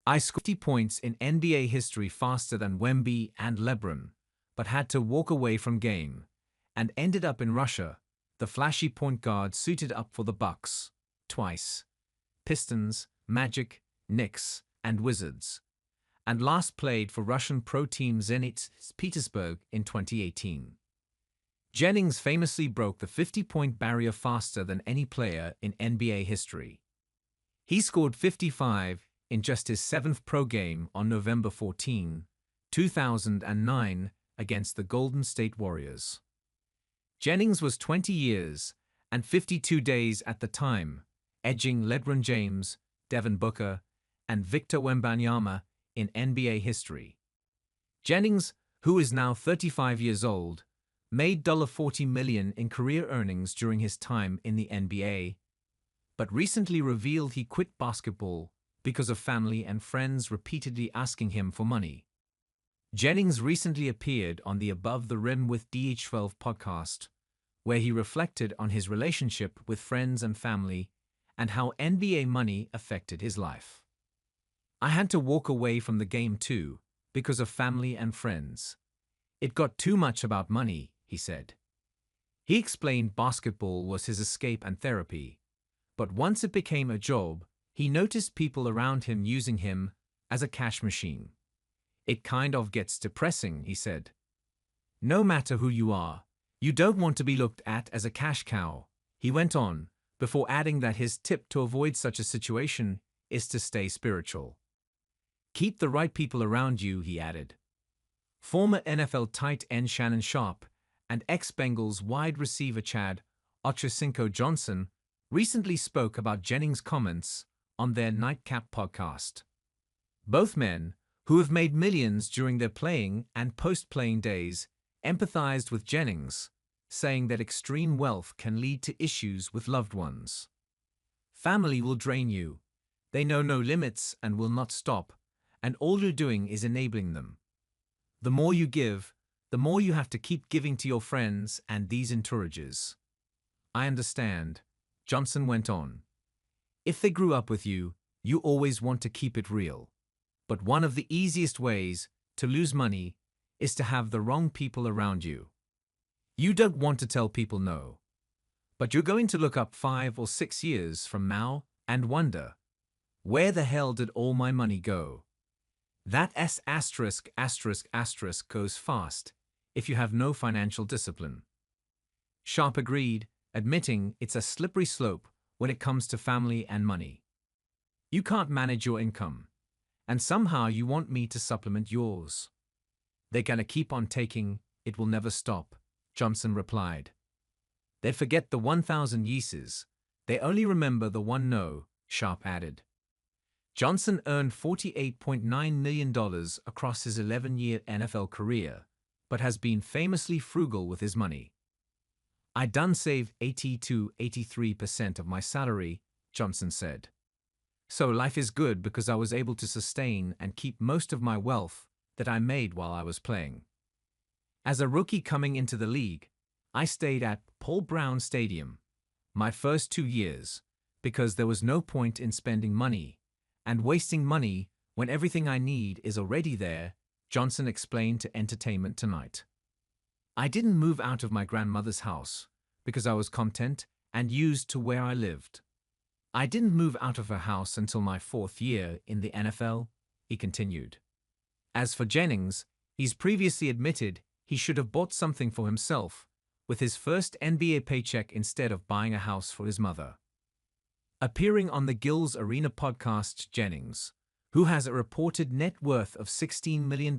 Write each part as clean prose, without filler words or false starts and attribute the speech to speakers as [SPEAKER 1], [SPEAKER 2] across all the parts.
[SPEAKER 1] I scored 50 points in NBA history faster than Wemby and LeBron, but had to walk away from game, and ended up in Russia. The flashy point guard suited up for the Bucks, twice, Pistons, Magic, Knicks, and Wizards, and last played for Russian pro team Zenit Petersburg in 2018. Jennings famously broke the 50-point barrier faster than any player in NBA history. He scored 55 in just his 7th pro game on November 14, 2009, against the Golden State Warriors. Jennings was 20 years and 52 days at the time, edging LeBron James, Devin Booker, and Victor Wembanyama in NBA history. Jennings, who is now 35 years old, made $40 million in career earnings during his time in the NBA, but recently revealed he quit basketball because of family and friends repeatedly asking him for money. Jennings recently appeared on the Above the Rim with DH12 podcast, where he reflected on his relationship with friends and family and how NBA money affected his life. I had to walk away from the game too, because of family and friends. It got too much about money, he said. He explained basketball was his escape and therapy, but once it became a job, he noticed people around him using him as a cash machine. It kind of gets depressing, he said. No matter who you are, you don't want to be looked at as a cash cow, he went on, before adding that his tip to avoid such a situation is to stay spiritual. Keep the right people around you, he added. Former NFL tight end Shannon Sharpe and ex-Bengals wide receiver Chad Ochocinco-Johnson recently spoke about Jennings' comments on their Nightcap podcast. Both men, who have made millions during their playing and post-playing days, empathized with Jennings, saying that extreme wealth can lead to issues with loved ones. Family will drain you. They know no limits and will not stop, and all you're doing is enabling them. The more you give, the more you have to keep giving to your friends and these entourages. I understand, Johnson went on. If they grew up with you, you always want to keep it real. But one of the easiest ways to lose money is to have the wrong people around you. You don't want to tell people no. But you're going to look up 5 or 6 years from now and wonder, where the hell did all my money go? That **** goes fast if you have no financial discipline. Sharpe agreed, admitting it's a slippery slope when it comes to family and money. You can't manage your income, and somehow you want me to supplement yours. They're gonna keep on taking, it will never stop, Johnson replied. They forget the 1,000 yeses. They only remember the one no, Sharpe added. Johnson earned $48.9 million across his 11-year NFL career, but has been famously frugal with his money. I done save 80 to 83% of my salary, Johnson said. So life is good because I was able to sustain and keep most of my wealth that I made while I was playing. As a rookie coming into the league, I stayed at Paul Brown Stadium my first 2 years because there was no point in spending money and wasting money when everything I need is already there, Johnson explained to Entertainment Tonight. I didn't move out of my grandmother's house because I was content and used to where I lived. I didn't move out of her house until my 4th year in the NFL, he continued. As for Jennings, he's previously admitted he should have bought something for himself with his first NBA paycheck instead of buying a house for his mother. Appearing on the Gills Arena podcast, Jennings, who has a reported net worth of $16 million,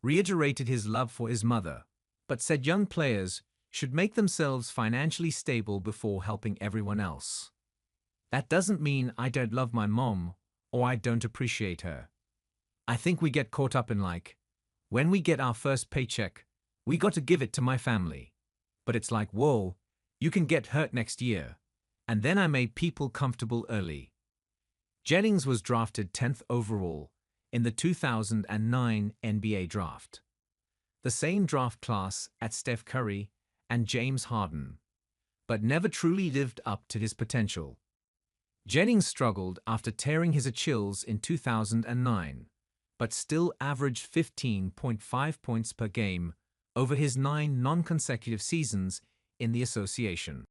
[SPEAKER 1] reiterated his love for his mother, but said young players should make themselves financially stable before helping everyone else. That doesn't mean I don't love my mom or I don't appreciate her. I think we get caught up in when we get our first paycheck, we got to give it to my family. But it's like, whoa, you can get hurt next year. And then I made people comfortable early. Jennings was drafted 10th overall in the 2009 NBA draft, the same draft class as Steph Curry and James Harden, but never truly lived up to his potential. Jennings struggled after tearing his Achilles in 2009, but still averaged 15.5 points per game over his 9 non-consecutive seasons in the association.